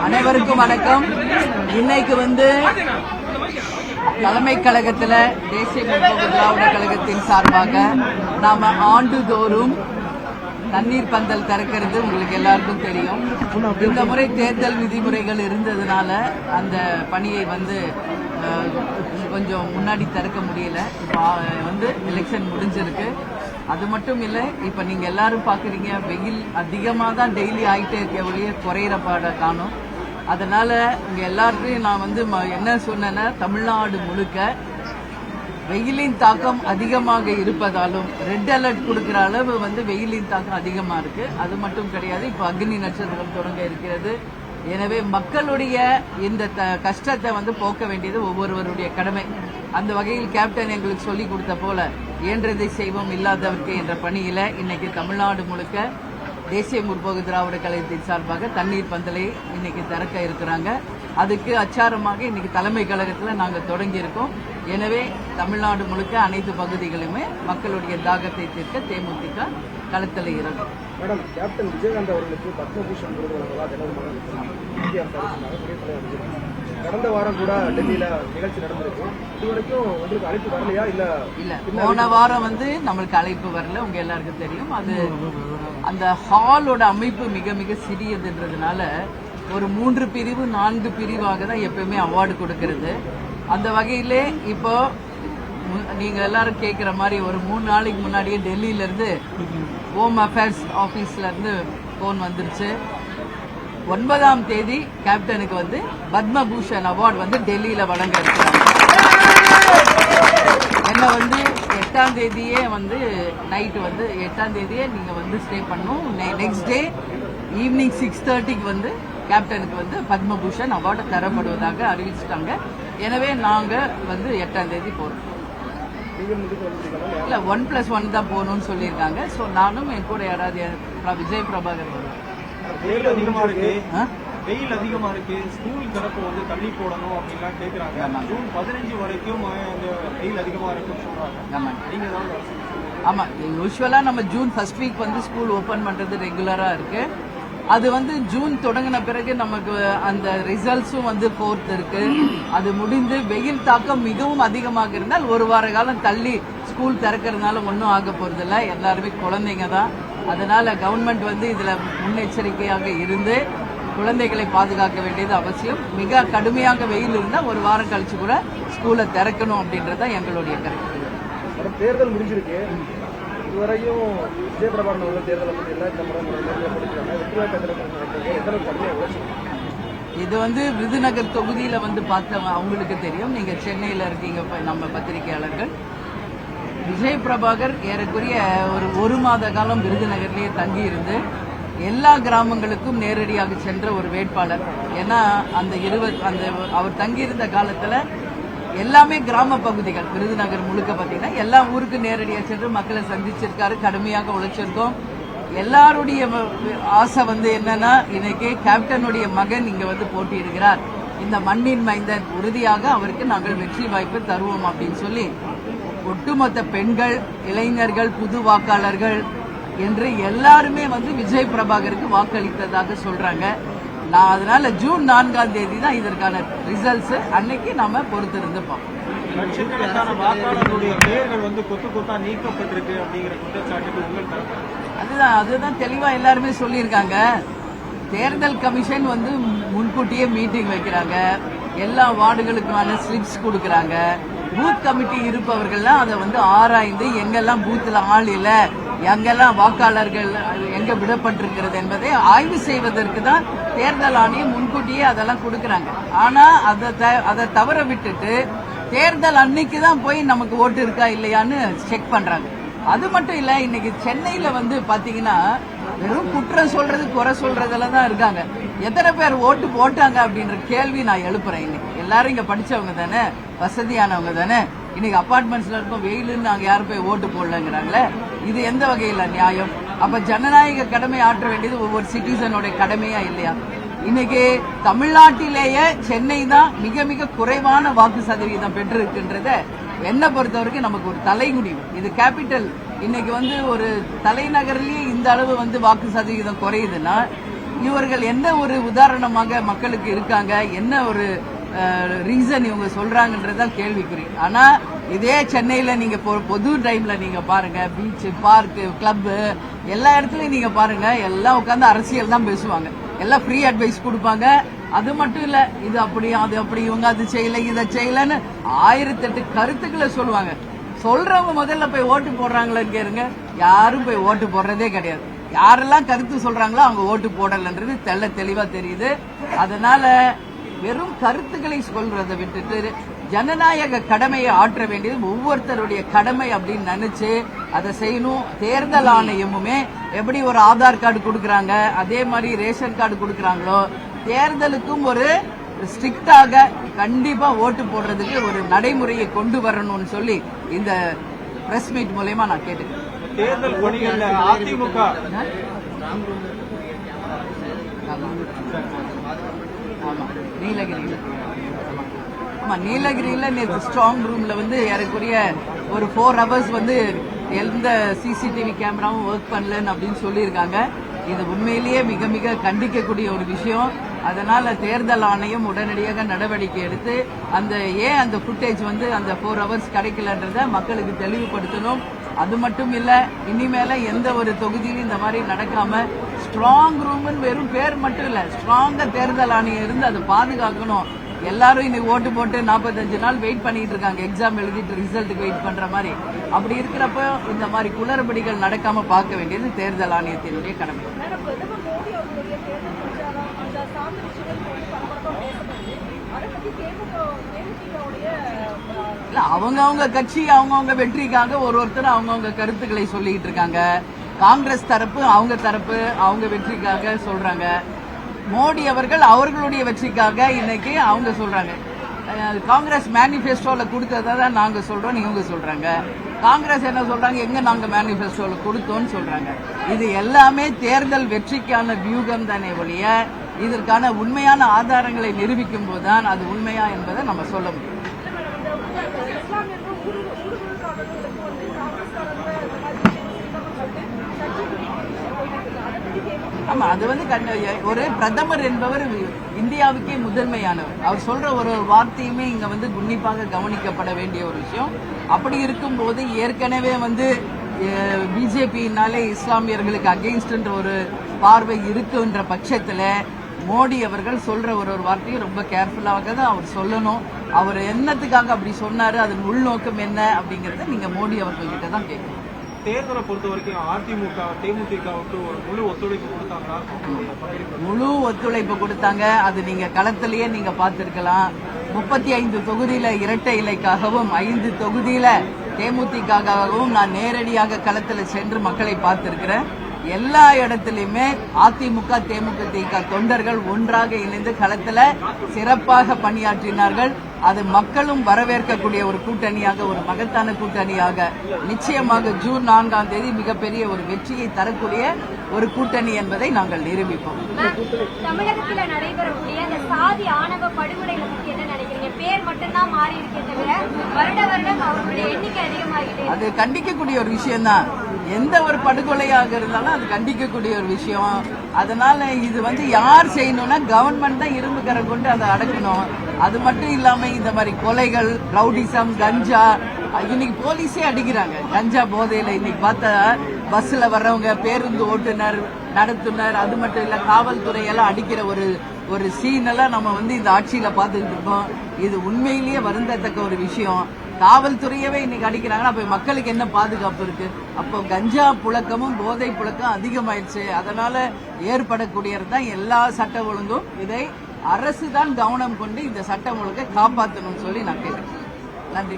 அனைவருக்கும் வணக்கம். இன்னைக்கு தலைமை கழகத்தில் தேசிய முற்போக்கு திராவிட கழகத்தின் சார்பாக நாம ஆண்டுதோறும் தண்ணீர் பந்தல் திறக்கிறது உங்களுக்கு எல்லாருக்கும் தெரியும். இந்த முறை தேர்தல் விதிமுறைகள் இருந்ததுனால அந்த பணியை கொஞ்சம் முன்னாடி திறக்க முடியல. எலெக்ஷன் முடிஞ்சிருக்கு. அது மட்டும் இல்லை, இப்ப நீங்க எல்லாரும் பாக்குறீங்க, வெயில் அதிகமாக தான் டெய்லி ஆகிட்டே இருக்க ஒழிய குறையிற பாட காணும். அதனால இங்க எல்லாருக்கும் நான் என்ன சொன்னேன்னா, தமிழ்நாடு முழுக்க வெயிலின் தாக்கம் அதிகமாக இருப்பதாலும் ரெட் அலர்ட் கொடுக்கிற அளவு வெயிலின் தாக்கம் அதிகமா இருக்கு. அது மட்டும் கிடையாது, இப்ப அக்னி நட்சத்திரம் தொடங்க இருக்கிறது. எனவே மக்களுடைய இந்த கஷ்டத்தை போக்க வேண்டியது ஒவ்வொருவருடைய கடமை. அந்த வகையில் கேப்டன் எங்களுக்கு சொல்லிக் கொடுத்த போல இயன்றதை செய்வோம் இல்லாதவர்க்கு என்ற பணியில இன்னைக்கு தமிழ்நாடு முழுக்க தேசிய முற்போக்கு திராவிட கழகத்தின் சார்பாக தண்ணீர் பந்தலை இன்னைக்கு திறக்க இருக்கிறாங்க. அதுக்கு அச்சாரமாக இன்னைக்கு தலைமை கழகத்தில் நாங்கள் தொடங்கி இருக்கோம். எனவே தமிழ்நாடு முழுக்க அனைத்து பகுதிகளுமே மக்களுடைய தாகத்தை தீர்க்க தேமுதிக களத்தில் இறங்கும். மேடம், கேப்டன் விஜயகாந்த் அவர்களுக்கு பத்மபூஷன் விருது கடந்த வாரம் கூட டெல்லியில நிகழ்ச்சி நடந்திருக்கு. இதுவரைக்கும் உங்களுக்கு அழைப்பு வரலையா? இல்ல போன வாரம் நம்மளுக்கு அழைப்பு வரல. உங்க எல்லாருக்கும் தெரியும். அது அந்த ஹாலோட அமைப்பு மிக மிக சிறியதுன்றதுனால ஒரு 3 பிரிவு 4 பிரிவாக தான் எப்பவுமே அவார்டு கொடுக்கறது. அந்த வகையிலே இப்போ நீங்க எல்லாரும் கேட்கிற மாதிரி ஒரு 3 நாளைக்கு முன்னாடியே டெல்லியில இருந்து ஹோம் அஃபேர்ஸ் ஆபீஸ்ல இருந்து போன் வந்துருச்சு. 9ஆம் தேதி கேப்டனுக்கு பத்மபூஷன் அவார்டு டெல்லியில வழங்க இருக்கிறாங்க. என்ன 8ஆம் தேதியே நைட்டு 8ஆம் தேதியே நீங்க ஸ்டே பண்ணும். நெக்ஸ்ட் டே ஈவினிங் 6:30க்கு கேப்டனுக்கு பத்மபூஷன் அவார்டு தரப்படுவதாக அறிவிச்சிட்டாங்க. எனவே நாங்க 8ஆம் தேதி போறோம். இல்ல 1+1 தான் போகணும்னு சொல்லியிருக்காங்க. ஸோ நானும் என் கூட யாராவது விஜய் பிரபாகர் வரும். வெயில் அதிகமா இருக்கு, ஸ்கூல் திறப்பு தள்ளி போடணும் அப்படின்லாம் கேட்கறாங்க. ஜூன் 15 வரைக்கும் வெயில் அதிகமா இருக்குன்னு சொல்றாங்க. நீங்க ஆமா, யூஸ்வலா நம்ம June first week school open பண்றது ரெகுலரா இருக்கு. அது ஜூன் தொடங்கின பிறகு நமக்கு அந்த ரிசல்ட்ஸும் 4th இருக்கு. அது முடிந்து வெயில் தாக்கம் மிகவும் அதிகமாக இருந்தால் ஒரு வார காலம் தள்ளி ஸ்கூல் திறக்கிறதுனால ஒன்றும் ஆக போறது இல்லை. எல்லாருமே குழந்தைங்க தான். அதனால கவர்மெண்ட் இதுல முன்னெச்சரிக்கையாக இருந்து குழந்தைகளை பாதுகாக்க வேண்டியது அவசியம். மிக கடுமையாக வெயில் இருந்தால் ஒரு வாரம் கழிச்சு கூட ஸ்கூலை திறக்கணும் அப்படின்றத எங்களுடைய கருத்து. தேர்தல் முடிஞ்சிருக்கு. இதுவரையும் விஜயபிரபாகரன் அவர்கள் தேர்தலை பற்றி இது விருதுநகர் தொகுதியில பார்த்தவங்க அவங்களுக்கு தெரியும். நீங்க சென்னையில இருக்கீங்க நம்ம பத்திரிகையாளர்கள். விஜய் பிரபாகர் ஏறக்குறைய ஒரு மாத காலம் விருதுநகர்லேயே தங்கி இருந்து எல்லா கிராமங்களுக்கும் நேரடியாக சென்ற ஒரு வேட்பாளர். ஏன்னா அவர் தங்கியிருந்த காலத்துல எல்லாமே கிராம பகுதிகள். விருதுநகர் முழுக்க பாத்தீங்கன்னா எல்லா ஊருக்கும் நேரடியாக சென்று மக்களை சந்திச்சிருக்காரு. கடுமையாக உழைச்சிருக்கோம். எல்லாருடைய ஆசை என்னன்னா, இன்னைக்கு கேப்டனுடைய மகன் இங்க போட்டியிடுகிறார், இந்த மண்ணின் மைந்தன், உறுதியாக அவருக்கு நாங்கள் வெற்றி வாய்ப்பு தருவோம் அப்படின்னு சொல்லி ஒட்டுமொத்த பெண்கள், இளைஞர்கள், புது வாக்காளர்கள் என்று எல்லாருமே விஜய் பிரபாகருக்கு வாக்களித்ததாக சொல்றாங்க. நான் அதனால ஜூன் 4ஆம் தேதி தான் இதற்கான ரிசல்ட்ஸ். அன்னைக்கு நாம பொறுத்திருந்து பார்ப்போம். லட்சக்கணக்கான வாக்காளர்களுடைய பெயர்கள் கொத்து கொத்தா நீக்கப்பட்டிருக்கு அப்படிங்கிற குற்றச்சாட்டு அதுதான் தெளிவா எல்லாருமே சொல்லியிருக்காங்க. தேர்தல் கமிஷன் முன்கூட்டியே மீட்டிங் வைக்கிறாங்க. எல்லா வார்டுகளுக்கான ஸ்லிப்ஸ் கொடுக்கறாங்க. பூத் கமிட்டி இருப்பவர்கள்லாம் அதை ஆராய்ந்து எங்கெல்லாம் பூத்துல ஆள் இல்ல, எங்கெல்லாம் வாக்காளர்கள் எங்க விடப்பட்டிருக்கிறது என்பதை ஆய்வு செய்வதற்கு தான் தேர்தல் ஆணையம் முன்கூட்டியே அதெல்லாம் கொடுக்கறாங்க. ஆனா அதை தவற விட்டுட்டு தேர்தல் அன்னைக்கு தான் போய் நமக்கு ஓட்டு இருக்கா இல்லையான்னு செக் பண்றாங்க. அது மட்டும் இல்ல, இன்னைக்கு சென்னையில பாத்தீங்கன்னா வெறும் குற்றம் சொல்றது, குறை சொல்றதுல தான் இருக்காங்க. எத்தனை பேர் ஓட்டு போட்டாங்க அப்படின்ற கேள்வி நான் எழுப்புறேன். இன்னைக்கு எல்லாரும் இங்க படிச்சவங்க தானே, வசதியானவங்க தானே. இன்னைக்கு அபார்ட்மெண்ட்ஸ்ல இருக்கும், வெயிலுன்னு நாங்க யாரும் போய் ஓட்டு போடலங்கிறாங்களே. இது எந்த வகையில நியாயம்? அப்ப ஜனநாயக கடமை ஆற்ற வேண்டியது ஒவ்வொரு சிட்டிசனோட கடமையா இல்லையா? இன்னைக்கு தமிழ்நாட்டிலேயே சென்னை தான் மிக மிக குறைவான வாக்கு சதவீதம் பெற்றிருக்கின்றத என்ன பொறுத்தவரைக்கும் நமக்கு ஒரு தலைகுனிவு. இது கேபிட்டல். இன்னைக்கு ஒரு தலைநகர்லயே இந்த அளவு வாக்கு சதவீதம் குறையுதுன்னா இவர்கள் என்ன ஒரு உதாரணமாக மக்களுக்கு இருக்காங்க, என்ன ஒரு ரீசன் இவங்க சொல்றாங்கன்றதுதான் கேள்விக்குறி. ஆனா இதே சென்னையில நீங்க பொது டைம்ல நீங்க பாருங்க, பீச், பார்க், கிளப் எல்லா இடத்துலயும் நீங்க பாருங்க, எல்லாம் உட்கார்ந்து அரசியல் தான் பேசுவாங்க, எல்லாம் ஃப்ரீ அட்வைஸ் கொடுப்பாங்க. அது மட்டும் இல்ல, இது அப்படி அது அப்படி, இவங்க அது செய்யல இதை செய்யலன்னு 1008 கருத்துக்களை சொல்லுவாங்க. சொல்றவங்க முதல்ல போய் ஓட்டு போடுறாங்களான்னு கேளுங்க, யாரும் போய் ஓட்டு போடுறதே கிடையாது. யாரெல்லாம் கருத்து சொல்றாங்களோ அவங்க ஓட்டு போடலன்றது தெள்ள தெளிவா தெரியுது. அதனால வெறும் கருத்துக்களை சொல்றதை விட்டுட்டு ஜனநாயக கடமையை ஆற்ற வேண்டியது ஒவ்வொருத்தருடைய கடமை அப்படின்னு நினைச்சு அதை செய்யணும். தேர்தல் ஆணையமுமே எப்படி ஒரு ஆதார் கார்டு கொடுக்கறாங்க, அதே மாதிரி ரேஷன் கார்டு கொடுக்கறாங்களோ, தேர்தலுக்கும் ஒரு ஸ்ட்ரிக்டாக கண்டிப்பா ஓட்டு போடுறதுக்கு ஒரு நடைமுறையை கொண்டு வரணும்னு சொல்லி இந்த பிரஸ் மீட் மூலமா நான் கேட்டுக்கிறேன். தேர்தல் பணிகள்ல அதிமுக நீலகிரியில நேற்று ஸ்ட்ராங் ரூம்ல வந்து ஏறக்குறைய ஒரு 4 hours வந்து எந்த சிசிடிவி கேமராவும் ஒர்க் பண்ணலன்னு அப்படின்னு சொல்லியிருக்காங்க. இது உண்மையிலேயே மிக மிக கண்டிக்கக்கூடிய ஒரு விஷயம். அதனால தேர்தல் ஆணையம் உடனடியாக நடவடிக்கை எடுத்து அந்த ஃபுட்டேஜ் வந்து அந்த 4 hours கிடைக்கலன்றத மக்களுக்கு தெளிவுபடுத்தணும். அது மட்டும் இல்ல, இனிமேல எந்த ஒரு தொகுதியிலும் இந்த மாதிரி நடக்காம ஸ்ட்ராங் ரூம்னு வெறும் பேர் மட்டும் இல்ல, ஸ்ட்ராங்கா தேர்தல் ஆணையம் இருந்து அதை பாதுகாக்கணும். எல்லாரும் இன்னைக்கு ஓட்டு போட்டு 45 நாள் வெயிட் பண்ணிட்டு இருக்காங்க, எக்ஸாம் எழுதிட்டு ரிசல்ட்டுக்கு வெயிட் பண்ற மாதிரி. அப்படி இருக்கிறப்ப இந்த மாதிரி குளறுபடிகள் நடக்காம பார்க்க வேண்டியது தேர்தல் ஆணையத்தினுடைய கடமை. இல்ல, அவங்கவுங்க கட்சி அவங்கவுங்க வெற்றிக்காக ஒருத்தர் அவங்கவுங்க கருத்துக்களை சொல்லிட்டு இருக்காங்க. காங்கிரஸ் தரப்பு அவங்க வெற்றிக்காக சொல்றாங்க. மோடி அவர்கள் அவர்களுடைய வெற்றிக்காக இன்னைக்கு அவங்க சொல்றாங்க. காங்கிரஸ் மேனிபெஸ்டோல கொடுத்ததை நாங்க சொல்றோம், இவங்க சொல்றாங்க. காங்கிரஸ் என்ன சொல்றாங்க, எங்க நாங்க மேனிபெஸ்டோல கொடுத்தோம்னு சொல்றாங்க. இது எல்லாமே தேர்தல் வெற்றிக்கான வியூகம் தானே ஒழிய இதற்கான உண்மையான ஆதாரங்களை நிரூபிக்கும் போதுதான் அது உண்மையா என்பதை நம்ம சொல்ல முடியும். ஆமா, அது வந்து ஒரு பிரதமர் என்பவர் இந்தியாவுக்கே முதன்மையானவர். அவர் சொல்ற ஒரு வார்த்தையுமே இங்க வந்து உன்னிப்பாக கவனிக்கப்பட வேண்டிய ஒரு விஷயம். அப்படி இருக்கும்போது ஏற்கனவே வந்து பிஜேபியினாலே இஸ்லாமியர்களுக்கு அகெயின்ஸ்ட்ன்ற ஒரு பார்வை இருக்குன்ற பட்சத்துல மோடி அவர்கள் சொல்ற ஒரு வார்த்தையும் ரொம்ப கேர்ஃபுல்லாக தான் அவர் சொல்லணும். அவர் என்னத்துக்காக அப்படி சொன்னாரு, அதன் உள்நோக்கம் என்ன அப்படிங்கறத நீங்க மோடி அவர்கள்கிட்ட தான் கேட்கணும். தேர்தலை பொறுத்த வரைக்கும் அதிமுக தேமுதிகவுக்கு ஒரு முழு ஒத்துழைப்பு கொடுத்தாங்களா? முழு ஒத்துழைப்பு கொடுத்தாங்க. அது நீங்க களத்திலேயே நீங்க பார்த்திருக்கலாம். 35 தொகுதியில இரட்டை இலைக்காகவும் 5 தொகுதியில தேமுதிகவும் நான் நேரடியாக களத்தில் சென்று மக்களை பார்த்திருக்கிறேன். எல்லா இடத்திலுமே அதிமுக தேமுதிக தொண்டர்கள் ஒன்றாக இணைந்து களத்தில் சிறப்பாக பணியாற்றினார்கள். அது மக்களும் வரவேற்கக்கூடிய ஒரு கூட்டணியாக, ஒரு மகத்தான கூட்டணியாக நிச்சயமாக ஜூன் 4ஆம் தேதி மிகப்பெரிய ஒரு வெற்றியை தரக்கூடிய ஒரு கூட்டணி என்பதை நாங்கள் நிரூபிப்போம். தமிழகத்தில் நடைபெறக்கூடிய அந்த சாதி ஆணவ படுகொலைகளை பற்றி என்ன நினைக்கிறீங்க? பேர் மட்டும்தான் மாறி இருக்கே தவிர வருட வருடம் அவர்களுடைய எண்ணிக்கை அதிகமாகிட்டே. அது கண்டிக்கக்கூடிய ஒரு விஷயம் தான். எந்த ஒரு படுகொலையாக இருந்தாலும் அது கண்டிக்கக்கூடிய ஒரு விஷயம். அதனால இது வந்து யார் செய்யணும்னா கவர்மெண்ட் தான் இரும்பு கரம் கொண்டு அதை அடக்கணும். அது மட்டும் இல்லாம இந்த மாதிரி கொலைகள், ரவுடிசம், கஞ்சா, இன்னைக்கு போலீஸே அடிக்கிறாங்க கஞ்சா போதையில. இன்னைக்கு பார்த்தா பஸ்ல வர்றவங்க, பேருந்து ஓட்டுநர், நடத்துனர், அது மட்டும் இல்ல காவல்துறை எல்லாம் அடிக்கிற ஒரு சீன் எல்லாம் நம்ம வந்து இந்த ஆட்சியில பாத்துக்கிட்டு இருக்கோம். இது உண்மையிலேயே வருந்தத்தக்க ஒரு விஷயம். காவல்துறையவே இன்னைக்கு அடிக்கிறாங்கன்னா அப்ப மக்களுக்கு என்ன பாதுகாப்பு இருக்கு? அப்போ கஞ்சா புழக்கமும் போதை புழக்கம் அதிகமாயிடுச்சு. அதனால ஏற்படக்கூடியதுதான் எல்லா சட்ட ஒழுங்கும். இதை அரசு தான் கவனம் கொண்டு இந்த சட்டம் ஒழுங்கை காப்பாற்றணும்னு சொல்லி நான் கேட்கிறேன். நன்றி.